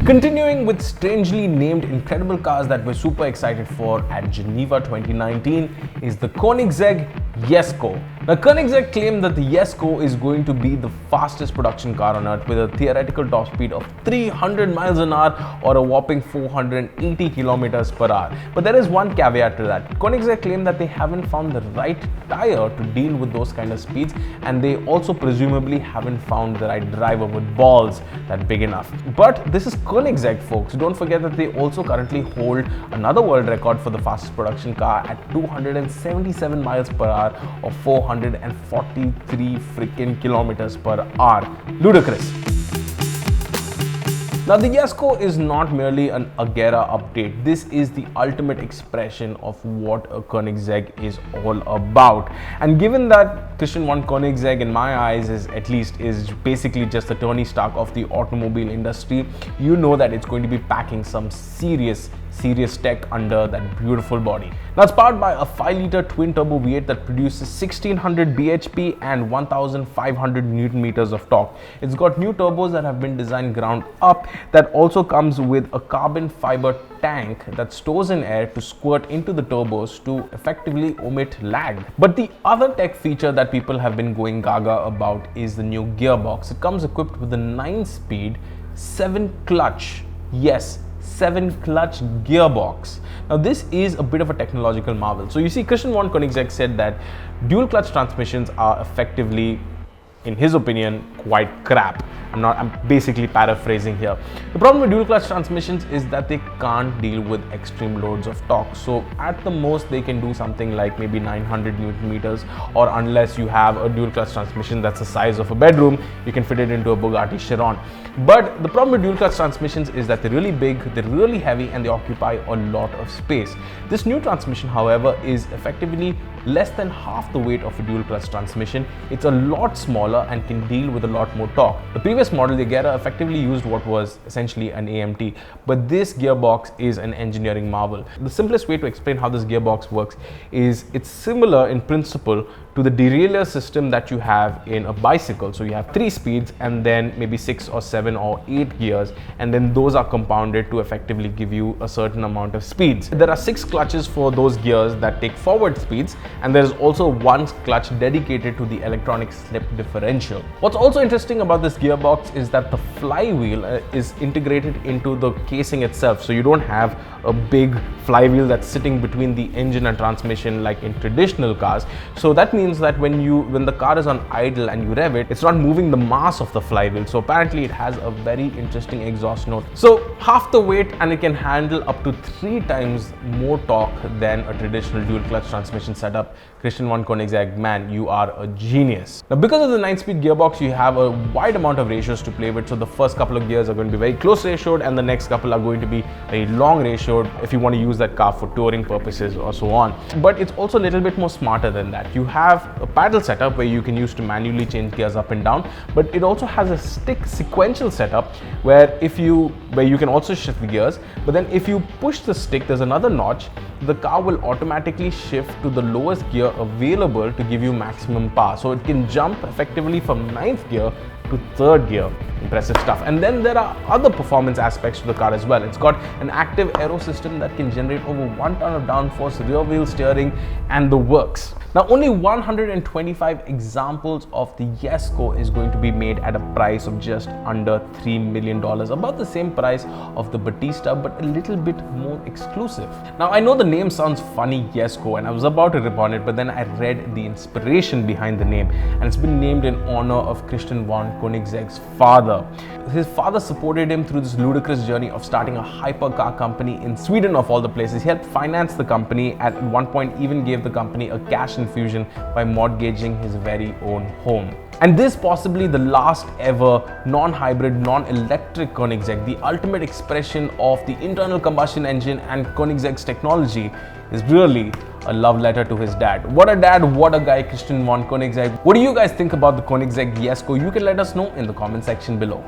Continuing with strangely named incredible cars that we're super excited for at Geneva 2019 is the Koenigsegg Jesko. Now, Koenigsegg claimed that the Jesko is going to be the fastest production car on earth with a theoretical top speed of 300 miles an hour or a whopping 480 kilometers per hour. But there is one caveat to that. Koenigsegg claimed that they haven't found the right tire to deal with those kind of speeds, and they also presumably haven't found the right driver with balls that big enough. But this is Koenigsegg, folks. Don't forget that they also currently hold another world record for the fastest production car at 277 miles per hour or 443 freaking kilometers per hour. Ludicrous. Now, the Jesko is not merely an Agera update. This is the ultimate expression of what a Koenigsegg is all about. And given that Christian von Koenigsegg, in my eyes, is basically just the Tony Stark of the automobile industry, you know that it's going to be packing some serious tech under that beautiful body. Now, it's powered by a 5-liter twin-turbo V8 that produces 1600 bhp and 1500 newton meters of torque. It's got new turbos that have been designed ground up that also comes with a carbon fiber tank that stores in air to squirt into the turbos to effectively omit lag. But the other tech feature that people have been going gaga about is the new gearbox. It comes equipped with a 9-speed 7-clutch, yes, 7-clutch gearbox. Now, this is a bit of a technological marvel. So you see, Christian von Koenigsegg said that dual clutch transmissions are effectively, in his opinion, quite crap. I'm basically paraphrasing here. The problem with dual clutch transmissions is that they can't deal with extreme loads of torque. So at the most they can do something like maybe 900 newton meters, or unless you have a dual clutch transmission that's the size of a bedroom, you can fit it into a Bugatti Chiron. But the problem with dual clutch transmissions is that they're really big, they're really heavy, and they occupy a lot of space. This new transmission, however, is effectively less than half the weight of a dual clutch transmission. It's a lot smaller and can deal with a lot more torque. The previous model, the Agera, effectively used what was essentially an AMT, but this gearbox is an engineering marvel. The simplest way to explain how this gearbox works is it's similar in principle to the derailleur system that you have in a bicycle. So you have 3 speeds and then maybe 6 or 7 or 8 gears, and then those are compounded to effectively give you a certain amount of speeds. There are 6 clutches for those gears that take forward speeds, and there is also one clutch dedicated to the electronic slip differential. What's also interesting about this gearbox is that the flywheel is integrated into the casing itself, so you don't have a big flywheel that's sitting between the engine and transmission like in traditional cars. So that means that when the car is on idle and you rev it, it's not moving the mass of the flywheel. So apparently it has a very interesting exhaust note. So half the weight, and it can handle up to 3 times more torque than a traditional dual clutch transmission setup. Christian von Koenigsegg, man, you are a genius. Now, because of the 9-speed gearbox, you have a wide amount of ratios to play with. So the first couple of gears are going to be very close ratioed, and the next couple are going to be very long ratioed if you want to use that car for touring purposes or so on. But it's also a little bit more smarter than that. You have a paddle setup where you can use to manually change gears up and down, but it also has a stick sequential setup where you can also shift the gears, but then if you push the stick, there's another notch. The car will automatically shift to the lowest gear available to give you maximum power. So it can jump effectively from 9th gear to 3rd gear. Impressive stuff. And then there are other performance aspects to the car as well. It's got an active AERO system that can generate over 1 ton of downforce, rear wheel steering, and the works. Now, only 125 examples of the Jesko is going to be made at a price of just under $3 million, about the same price of the Batista, but a little bit more exclusive. Now, I know the name sounds funny, Jesko, and I was about to rip on it, but then I read the inspiration behind the name, and it's been named in honor of Christian von Koenigsegg's father. His father supported him through this ludicrous journey of starting a hypercar company in Sweden, of all the places. He helped finance the company, at one point even gave the company a cash infusion by mortgaging his very own home. And this possibly the last ever non-hybrid, non-electric Koenigsegg, the ultimate expression of the internal combustion engine and Koenigsegg's technology, is really a love letter to his dad. What a dad, what a guy, Christian von Koenigsegg. What do you guys think about the Koenigsegg Jesko? You can let us know in the comment section below.